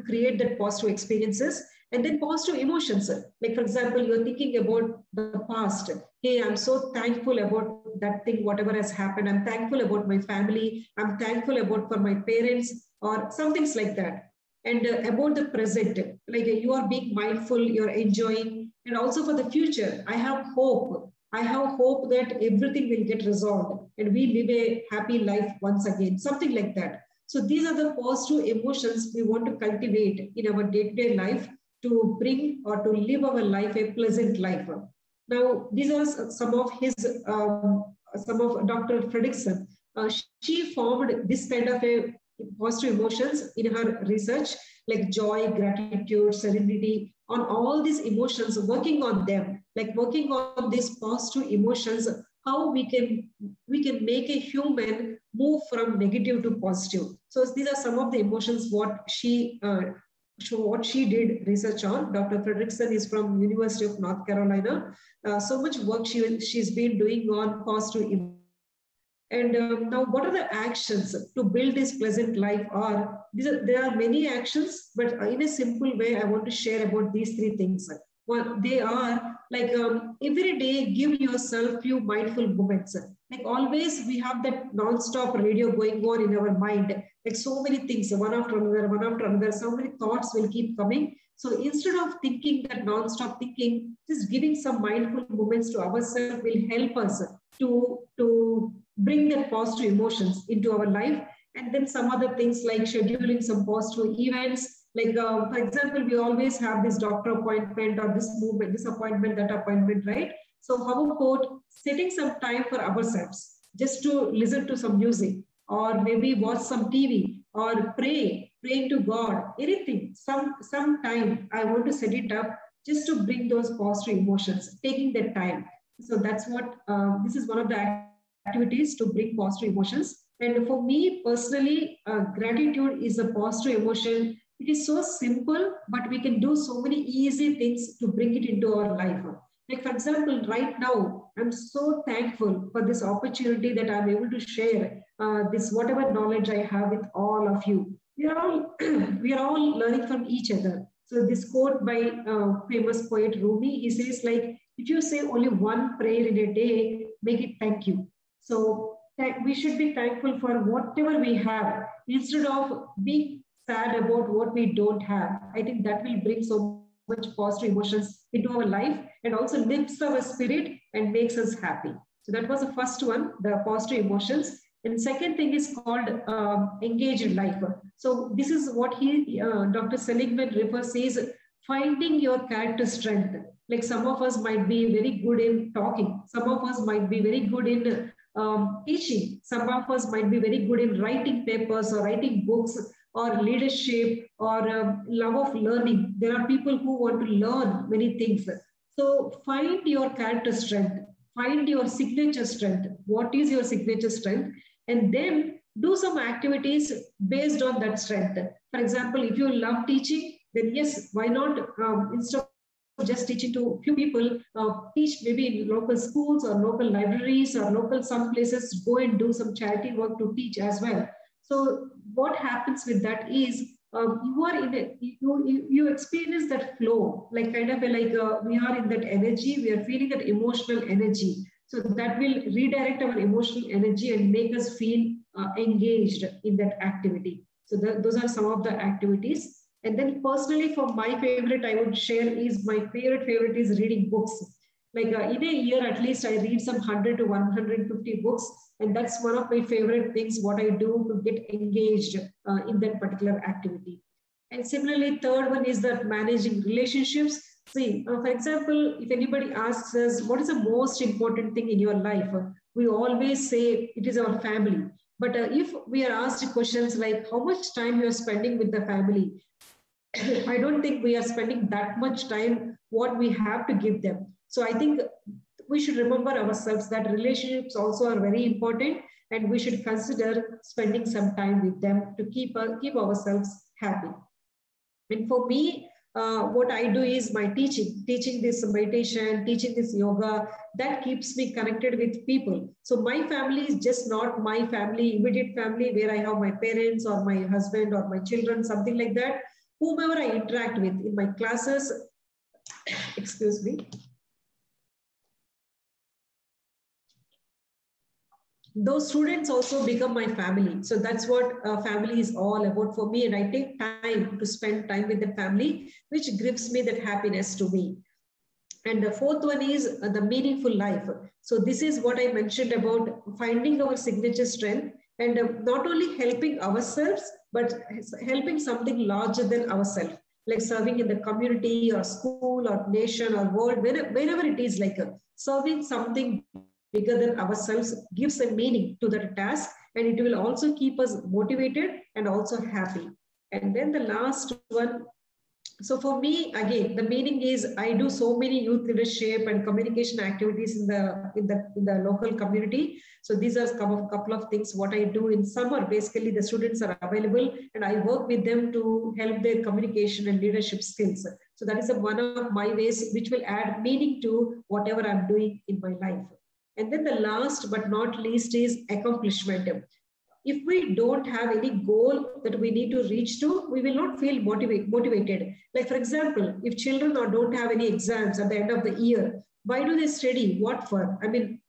create that positive experiences, and then positive emotions. Like for example, you're thinking about the past. Hey, I'm so thankful about that thing, whatever has happened. I'm thankful about my family. I'm thankful about for my parents, or some things like that. and about the present, like you are being mindful, you're enjoying, and also for the future, I have hope. I have hope that everything will get resolved and we live a happy life once again, something like that. So these are the positive emotions we want to cultivate in our day-to-day life to bring or to live our life a pleasant life. Now, these are some of Dr. Fredrickson. She formed this kind of a positive emotions in her research, like joy, gratitude, serenity, on all these emotions, working on them, like working on these positive emotions, how we can make a human move from negative to positive. So these are some of the emotions what she did research on. Dr. Fredrickson is from University of North Carolina. So much work she's been doing on positive emotions. And now, what are the actions to build this pleasant life? There are many actions, but in a simple way, I want to share about these three things. Well, they are like every day, give yourself few mindful moments. Like always, we have that non-stop radio going on in our mind. Like so many things, one after another, so many thoughts will keep coming. So instead of thinking that non-stop thinking, just giving some mindful moments to ourselves will help us to bring that positive emotions into our life. And then some other things like scheduling some positive events. Like, for example, we always have this doctor appointment or this movement, this appointment, that appointment, right? So how about setting some time for ourselves, just to listen to some music, or maybe watch some TV, or praying to God, anything, some time I want to set it up just to bring those positive emotions, taking that time. So that's what, this is one of the activities to bring positive emotions. And for me personally, gratitude is a positive emotion. It is so simple, but we can do so many easy things to bring it into our life. Like for example, right now, I'm so thankful for this opportunity that I'm able to share this whatever knowledge I have with all of you. We are all we are all learning from each other. So this quote by famous poet Rumi, he says like, if you say only one prayer in a day, make it thank you. So we should be thankful for whatever we have instead of being sad about what we don't have. I think that will bring so much positive emotions into our life and also lifts our spirit and makes us happy. So that was the first one, the positive emotions. And second thing is called engaged life. So this is what Dr. Seligman refers is finding your character strength. Like some of us might be very good in talking. Some of us might be very good in teaching. Some of us might be very good in writing papers or writing books or leadership or love of learning. There are people who want to learn many things. So find your character strength, find your signature strength. What is your signature strength? And then do some activities based on that strength. For example, if you love teaching, then yes, why not instead of just teaching to a few people, teach maybe in local schools or local libraries or local some places, go and do some charity work to teach as well. So what happens with that is you are in it, you experience that flow, like kind of we are in that energy, we are feeling that emotional energy. So that will redirect our emotional energy and make us feel engaged in that activity. So those are some of the activities. And then personally, for my favorite, I would share is my favorite is reading books. Like in a year, at least I read some 100 to 150 books. And that's one of my favorite things, what I do to get engaged in that particular activity. And similarly, third one is that managing relationships. See, for example, if anybody asks us, what is the most important thing in your life? We always say it is our family. But if we are asked questions like how much time you are spending with the family, I don't think we are spending that much time what we have to give them. So I think we should remember ourselves that relationships also are very important and we should consider spending some time with them to keep ourselves happy. And for me, what I do is my teaching this meditation, teaching this yoga, that keeps me connected with people. So my family is just not my family, immediate family, where I have my parents or my husband or my children, something like that. Whomever I interact with in my classes, excuse me. those students also become my family. So that's what family is all about for me. And I take time to spend time with the family, which gives me that happiness to me. And the fourth one is the meaningful life. So this is what I mentioned about finding our signature strength and not only helping ourselves, but helping something larger than ourselves, like serving in the community or school or nation or world, wherever it is, like serving something bigger than ourselves gives a meaning to the task, and it will also keep us motivated and also happy. And then the last one, so for me, again, the meaning is I do so many youth leadership and communication activities in the local community. So these are a couple of things what I do in summer. Basically, the students are available and I work with them to help their communication and leadership skills. So that is one of my ways which will add meaning to whatever I'm doing in my life. And then the last but not least is accomplishment. If we don't have any goal that we need to reach to, we will not feel motivated. Like, for example, if children don't have any exams at the end of the year, why do they study? What for? I mean,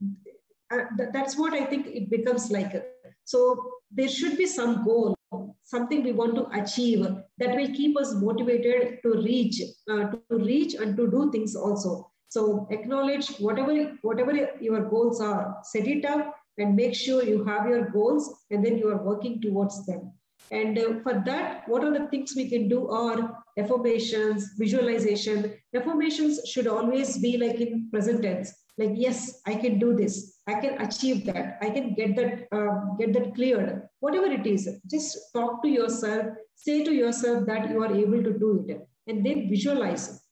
that's what I think it becomes like. So there should be some goal, something we want to achieve that will keep us motivated to reach and to do things also. So acknowledge whatever your goals are, set it up, and make sure you have your goals and then you are working towards them. And for that, what are the things we can do are affirmations, visualization. Affirmations should always be like in present tense, like, yes, I can do this. I can achieve that. I can get that cleared. Whatever it is, just talk to yourself, say to yourself that you are able to do it, and then visualize.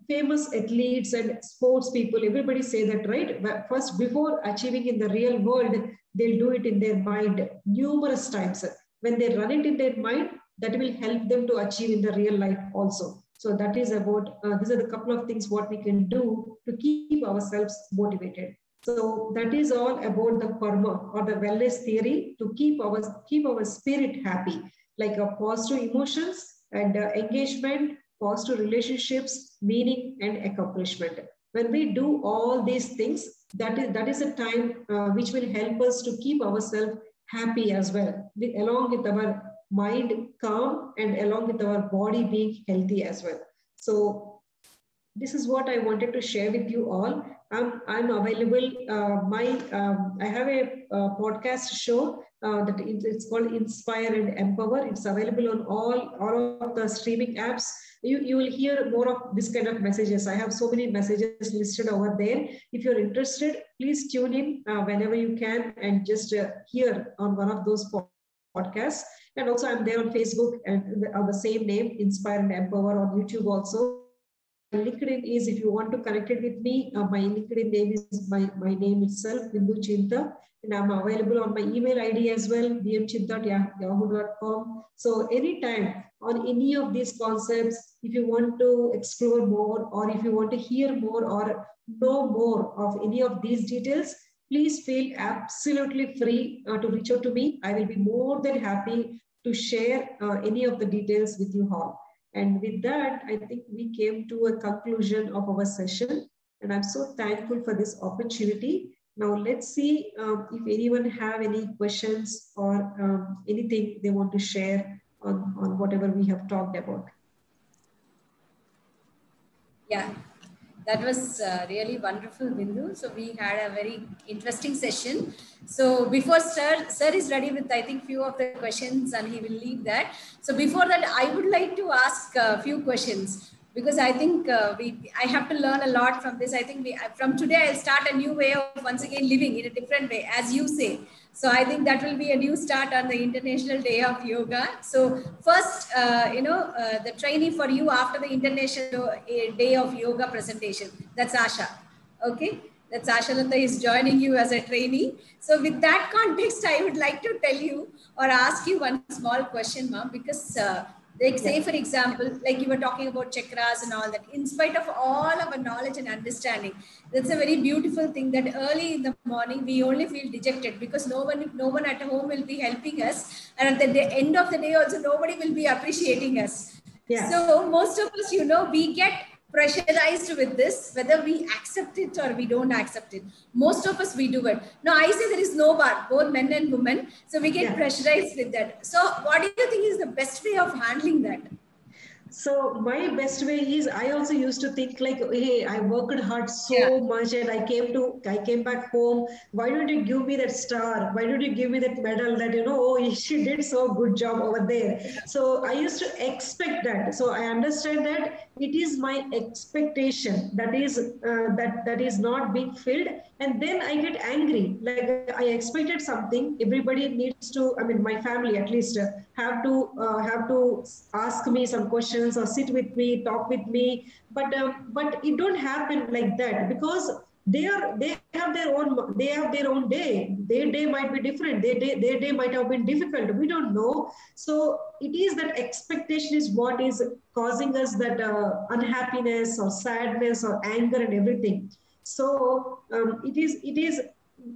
Famous athletes and sports people, everybody say that, right? But first, before achieving in the real world, they'll do it in their mind numerous times. When they run it in their mind, that will help them to achieve in the real life also. So that is about, these are the couple of things what we can do to keep ourselves motivated. So that is all about the karma or the wellness theory to keep our spirit happy, like positive emotions and engagement, positive relationships, meaning, and accomplishment. When we do all these things, that is a time which will help us to keep ourselves happy as well, along with our mind calm and along with our body being healthy as well. So this is what I wanted to share with you all. I'm available. I have a podcast show that it's called Inspire and Empower. It's available on all of the streaming apps. You will hear more of this kind of messages. I have so many messages listed over there. If you're interested, please tune in whenever you can and just hear on one of those podcasts. And also I'm there on Facebook and on the same name, Inspire and Empower, on YouTube also. LinkedIn is, if you want to connect it with me, my LinkedIn name is my name itself, Bindu Chinta, and I'm available on my email ID as well, bmchinta@yahoo.com. So anytime on any of these concepts, if you want to explore more, or if you want to hear more or know more of any of these details, please feel absolutely free to reach out to me. I will be more than happy to share any of the details with you all. And with that, I think we came to a conclusion of our session. And I'm so thankful for this opportunity. Now let's see if anyone have any questions or anything they want to share on whatever we have talked about. Yeah, that was really wonderful, Bindu. So we had a very interesting session. So before Sir is ready with, I think, few of the questions, and he will lead that. So before that, I would like to ask a few questions, because I think I have to learn a lot from this. I think from today, I'll start a new way of once again living in a different way, as you say. So I think that will be a new start on the International Day of Yoga. So first, the trainee for you after the International Day of Yoga presentation, that's Asha. Okay, that's Asha Lata is joining you as a trainee. So with that context, I would like to tell you or ask you one small question, ma'am, because like say, for example, like you were talking about chakras and all that, in spite of all our knowledge and understanding, that's a very beautiful thing that early in the morning, we only feel dejected because no one at home will be helping us. And at the end of the day also, nobody will be appreciating us. Yeah. So most of us, we get pressurized with this, whether we accept it or we don't accept it. Most of us, we do it. Now, I say there is no bar, both men and women. So we get pressurized with that. So what do you think is the best way of handling that? So my best way is, I also used to think like, hey, I worked hard so much and I came back home. Why don't you give me that star? Why don't you give me that medal that, oh, she did so good job over there. So I used to expect that. So I understand that it is my expectation that is that is not being filled. And then I get angry. Like I expected something. Everybody needs to, I mean, my family at least have to ask me some questions or sit with me, talk with me. But it don't happen like that, because they have their own day. Their day might be different. Their day might have been difficult. We don't know. So it is that expectation is what is causing us that unhappiness or sadness or anger and everything. So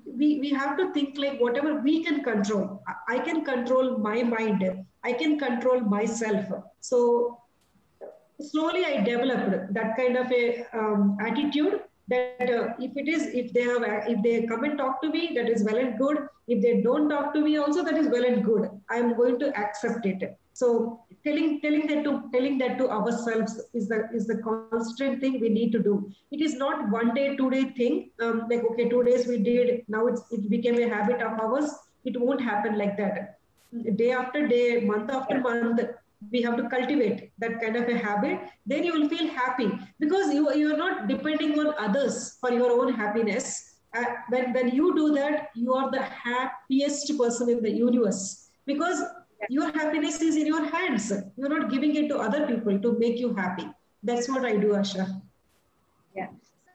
we have to think like whatever we can control. I can control my mind. I can control myself. So slowly I developed that kind of a attitude that if they come and talk to me, that is well and good. If they don't talk to me also, that is well and good. I am going to accept it. So telling that to ourselves is the constant thing we need to do. It is not 1 day, 2 day thing. Like, okay, 2 days we did, now it became a habit of ours. It won't happen like that. Day after day, month after month, we have to cultivate that kind of a habit. Then you will feel happy, because you are not depending on others for your own happiness. When you do that, you are the happiest person in the universe, because your happiness is in your hands. You're not giving it to other people to make you happy. That's what I do, Asha. Yeah.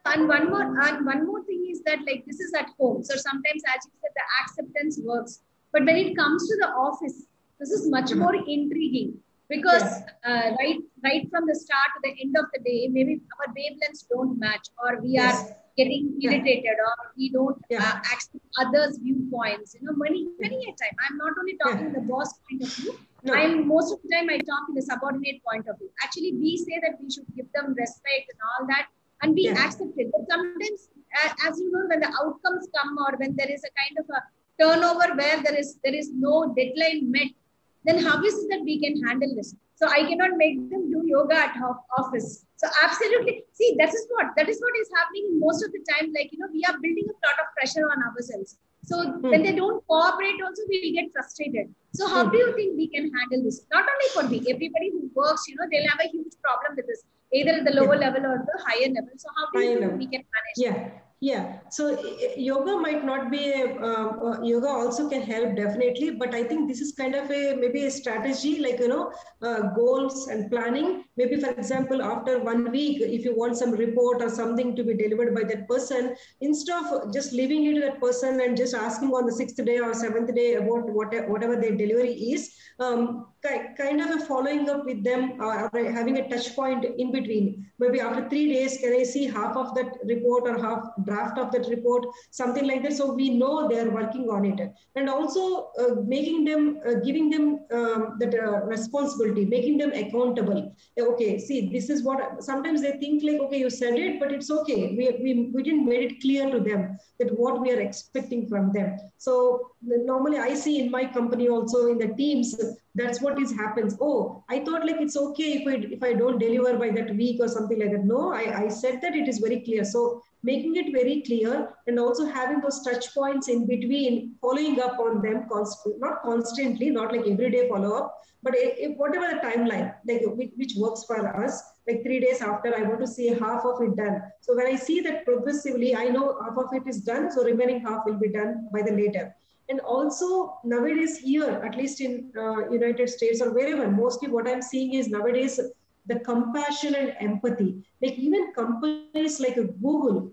And one more thing is that, like, this is at home. So sometimes, as you said, the acceptance works. But when it comes to the office, this is much more intriguing, because right from the start to the end of the day, maybe our wavelengths don't match, or we are getting irritated, or we don't accept others' viewpoints. Many a time. I'm not only talking the boss point of view. No. Most of the time I talk in the subordinate point of view. Actually, we say that we should give them respect and all that, and we accept it. But sometimes, as you know, when the outcomes come, or when there is a kind of a turnover where there is no deadline met, then how is it that we can handle this? So I cannot make them do yoga at office. So absolutely, see, that is what is happening most of the time. Like, we are building a lot of pressure on ourselves. So when they don't cooperate, also we will get frustrated. So how do you think we can handle this? Not only for me, everybody who works, they'll have a huge problem with this, either at the lower level or the higher level. So how do you think we can manage? Yeah. So yoga might not be yoga also can help definitely, but I think this is kind of maybe a strategy, like, goals and planning. Maybe, for example, after 1 week, if you want some report or something to be delivered by that person, instead of just leaving it to that person and just asking on the 6th day or 7th day about whatever their delivery is, kind of a following up with them, or having a touch point in between. Maybe after 3 days, can I see half of that report or half draft of that report, something like that. So we know they are working on it. And also making them, giving them that responsibility, making them accountable. Okay, see, this is what, sometimes they think like, okay, you said it, but it's okay. We didn't make it clear to them that what we are expecting from them. So normally I see in my company also, in the teams, that's what happens. Oh, I thought like it's okay if I don't deliver by that week or something like that. No, I said that it is very clear. So making it very clear, and also having those touch points in between, following up on them, not constantly, not like everyday follow up, but whatever the timeline, like which works for us. Like 3 days after, I want to see half of it done. So when I see that progressively, I know half of it is done. So remaining half will be done by the later. And also nowadays here, at least in United States or wherever, mostly what I'm seeing is nowadays the compassion and empathy. Like even companies like Google,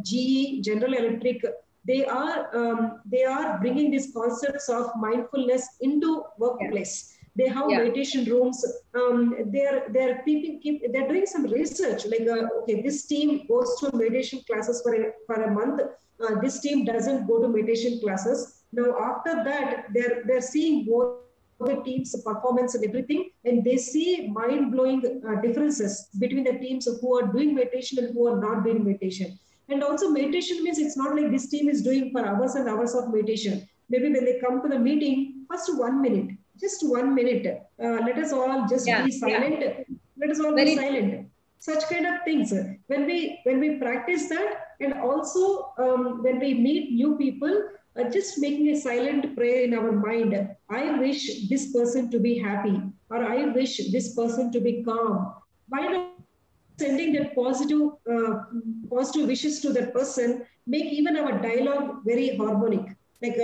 GE, General Electric, they are bringing these concepts of mindfulness into workplace. They have meditation rooms. They're doing some research. Like okay, this team goes to meditation classes for a month. This team doesn't go to meditation classes. Now after that, they're seeing both the team's performance and everything, and they see mind-blowing differences between the teams who are doing meditation and who are not doing meditation. And also meditation means it's not like this team is doing for hours and hours of meditation. Maybe when they come to the meeting, first 1 minute, just 1 minute, let us all just be silent. Let us all be silent. Such kind of things. When we practice that, and also when we meet new people, just making a silent prayer in our mind. I wish this person to be happy, or I wish this person to be calm. By not sending that positive wishes to that person, make even our dialogue very harmonic. Like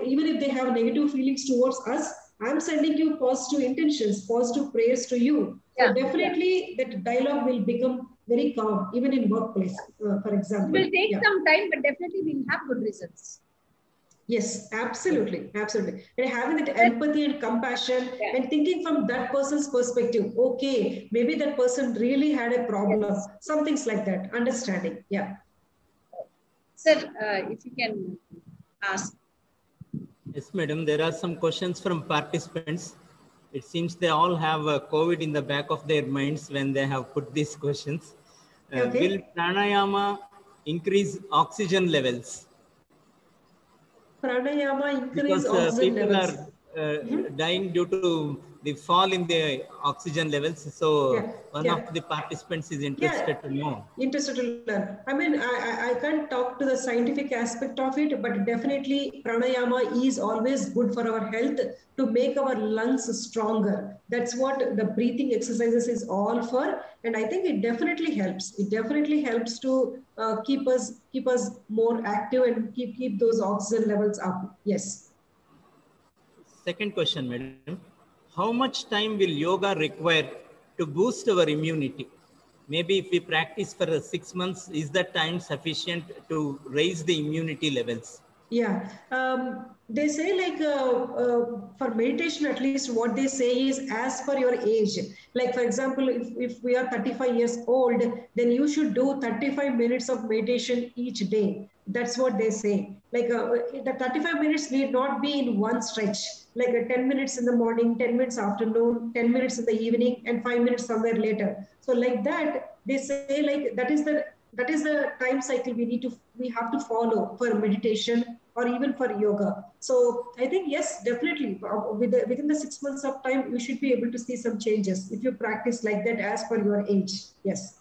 even if they have negative feelings towards us, I'm sending you positive intentions, positive prayers to you. So definitely that dialogue will become very calm, even in workplace, for example. It will take some time, but definitely we'll have good results. Yes, absolutely, absolutely. And having that empathy and compassion and thinking from that person's perspective, okay, maybe that person really had a problem, some things like that, understanding, Sir, if you can ask. Yes, madam, there are some questions from participants. It seems they all have COVID in the back of their minds when they have put these questions. Will pranayama increase oxygen levels? Pranayama increase because oxygen people levels. are dying due to the fall in the oxygen levels. So one of the participants is interested to know. Interested to learn. I mean, I can't talk to the scientific aspect of it, but definitely pranayama is always good for our health to make our lungs stronger. That's what the breathing exercises is all for. And I think it definitely helps. It definitely helps to keep us more active and keep those oxygen levels up. Yes. Second question, madam. How much time will yoga require to boost our immunity? Maybe if we practice for 6 months, is that time sufficient to raise the immunity levels? Yeah, they say like for meditation, at least what they say is as per your age. Like for example, if we are 35 years old, then you should do 35 minutes of meditation each day. That's what they say. Like the 35 minutes need not be in one stretch, like 10 minutes in the morning, 10 minutes afternoon, 10 minutes in the evening, and 5 minutes somewhere later. So like that, they say like that is the time cycle we have to follow for meditation or even for yoga. So I think, yes, definitely within the 6 months of time, you should be able to see some changes if you practice like that as per your age. Yes.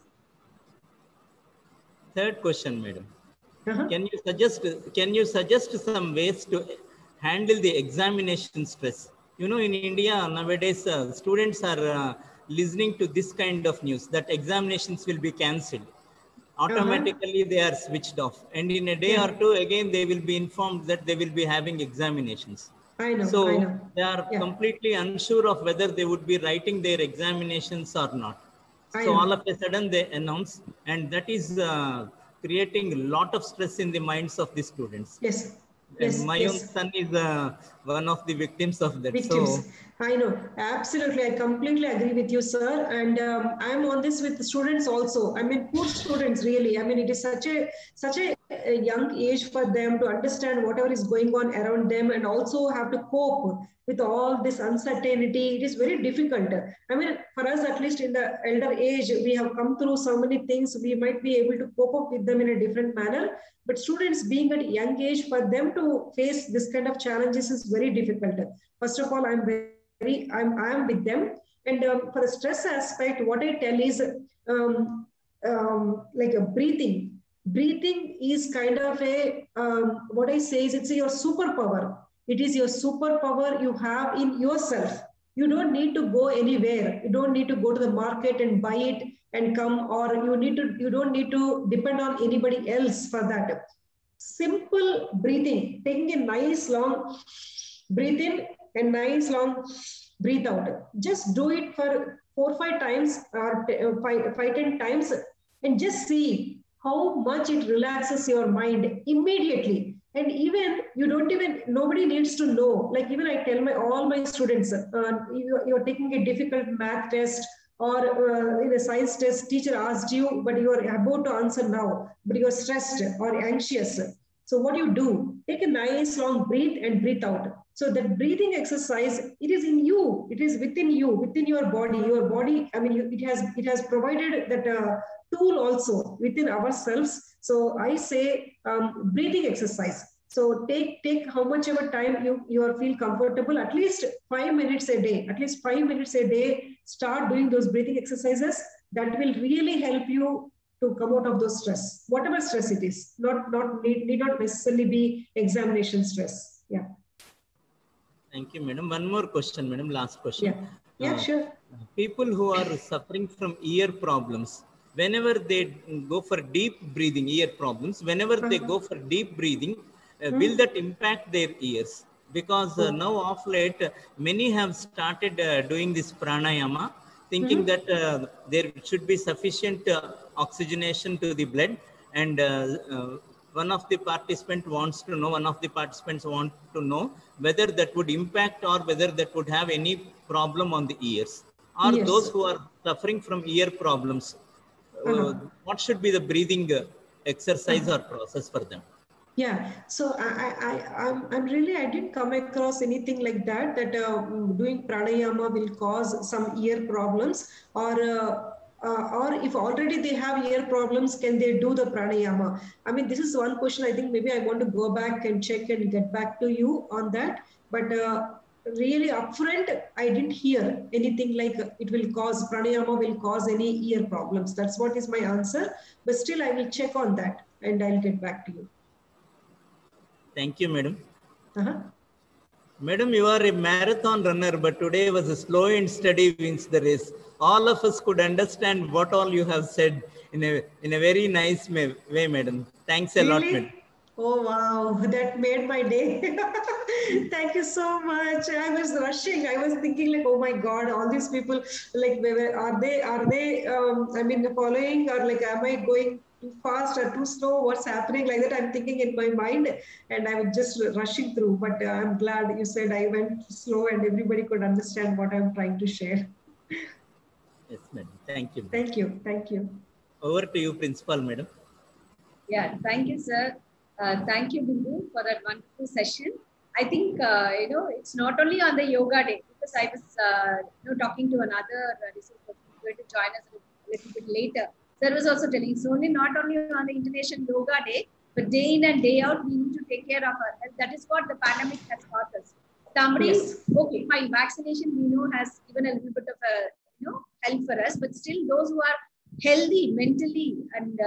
Third question, madam. Can you suggest some ways to handle the examination stress? You know, in India nowadays, students are listening to this kind of news that examinations will be cancelled. Automatically they are switched off, and in a day or two again they will be informed that they will be having examinations. I know. They are completely unsure of whether they would be writing their examinations or not. So all of a sudden they announce, and that is creating a lot of stress in the minds of the students. Yes. And my own son is one of the victims of that. Victims. So I know, absolutely. I completely agree with you, sir. And I'm on this with the students also. I mean, poor students, really. I mean, it is such a young age for them to understand whatever is going on around them, and also have to cope with all this uncertainty. It is very difficult. I mean, for us, at least in the elder age, we have come through so many things. We might be able to cope up with them in a different manner. But students being at a young age, for them to face this kind of challenges is very difficult. First of all, I'm with them. And for the stress aspect, what I tell is like a breathing. Breathing is kind of a, what I say is it's your superpower. It is your superpower you have in yourself. You don't need to go anywhere. You don't need to go to the market and buy it and come, or you don't need to depend on anybody else for that. Simple breathing, taking a nice long breathe in and nice long breathe out. Just do it for 4 or 5 times or 5-10 times, and just see how much it relaxes your mind immediately. And even nobody needs to know. Like even I tell all my students, you're taking a difficult math test or in a science test, teacher asked you, but you are about to answer now, but you're stressed or anxious. So what you do, take a nice long breath and breathe out. So that breathing exercise, it is in you, it is within you, within your body. Your body, I mean, it has provided that tool also within ourselves. So I say breathing exercise. So take how much ever time you feel comfortable, at least 5 minutes a day, at least 5 minutes a day, start doing those breathing exercises. That will really help you to come out of those stress, whatever stress it is, need not necessarily be examination stress. Yeah. Thank you, madam. One more question, madam. Last question. Yeah, sure. People who are suffering from ear problems, whenever they go for deep breathing, ear problems, whenever they go for deep breathing, will that impact their ears? Because now of late, many have started doing this pranayama, thinking that there should be sufficient oxygenation to the blood, and one of the participants wants to know whether that would impact or whether that would have any problem on the ears. Or yes, those who are suffering from ear problems, what should be the breathing exercise or process for them? Yeah, so I'm really, I didn't come across anything like that, doing pranayama will cause some ear problems, or if already they have ear problems, can they do the pranayama? I mean, this is one question I think maybe I want to go back and check and get back to you on that. But really upfront, I didn't hear anything like pranayama will cause any ear problems. That's what is my answer. But still, I will check on that and I'll get back to you. Thank you, madam. Madam, you are a marathon runner, but today was a slow and steady wins the race. All of us could understand what all you have said in a very nice way, madam. Thanks a lot, madam. Oh, wow. That made my day. Thank you so much. I was rushing. I was thinking like, oh my God, all these people, like, are they, I mean, following, or like, am I going too fast or too slow? What's happening? Like that, I'm thinking in my mind, and I was just rushing through. But I'm glad you said I went slow and everybody could understand what I'm trying to share. Yes, madam. Thank you. Madam. Thank you. Thank you. Over to you, principal, madam. Yeah, thank you, sir. Thank you, Bindu, for that wonderful session. I think, it's not only on the yoga day, because I was, talking to another resource person who's going to join us a little bit later. Sir was also telling, it's only not only on the International Yoga Day, but day in and day out, we need to take care of our health. That is what the pandemic has taught us. Somebody, okay, fine, vaccination we know has given a little bit of a, help for us, but still those who are healthy mentally and,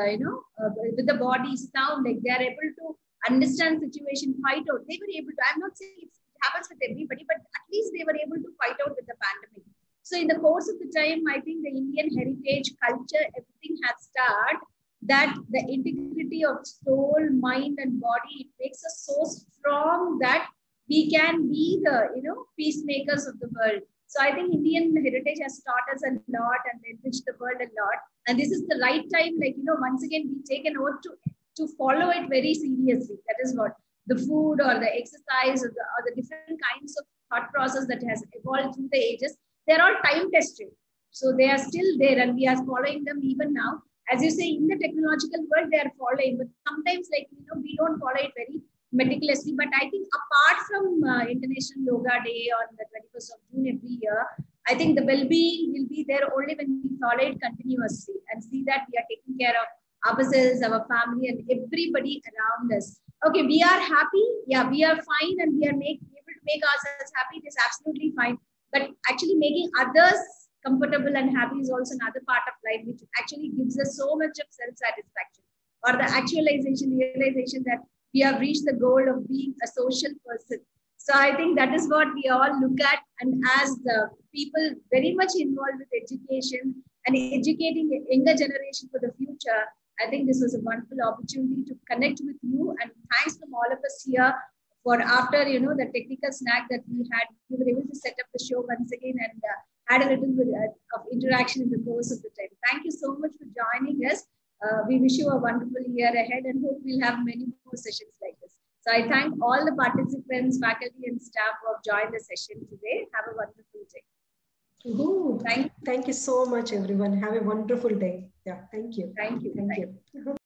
with the body sound, like they are able to understand situation, fight out. They were able to, I'm not saying it happens with everybody, but at least they were able to fight out with the pandemic. So in the course of the time, I think the Indian heritage, culture, everything has started that the integrity of soul, mind and body, it makes us so strong that we can be the, peacemakers of the world. So I think Indian heritage has taught us a lot and enriched the world a lot. And this is the right time, once again, we take an oath to follow it very seriously. That is what the food or the exercise or the different kinds of thought process that has evolved through the ages, they're all time tested. So they are still there and we are following them even now. As you say, in the technological world, they are following, but sometimes we don't follow it very meticulously. But I think apart from International Yoga Day on the 21st of June every year, I think the well-being will be there only when we follow it continuously and see that we are taking care of ourselves, our family and everybody around us. Okay, we are happy. Yeah, we are fine and we are able to make ourselves happy. It is absolutely fine. But actually making others comfortable and happy is also another part of life, which actually gives us so much of self-satisfaction or the realization that we have reached the goal of being a social person. So I think that is what we all look at. And as the people very much involved with education and educating the younger generation for the future, I think this was a wonderful opportunity to connect with you. And thanks from all of us here for after, the technical snack that we had, we were able to set up the show once again and had a little bit of interaction in the course of the time. Thank you so much for joining us. We wish you a wonderful year ahead and hope we'll have many more sessions like this. So I thank all the participants, faculty and staff who have joined the session today. Have a wonderful day. Thank you so much, everyone. Have a wonderful day. Yeah, thank you. Thank you. Thank you.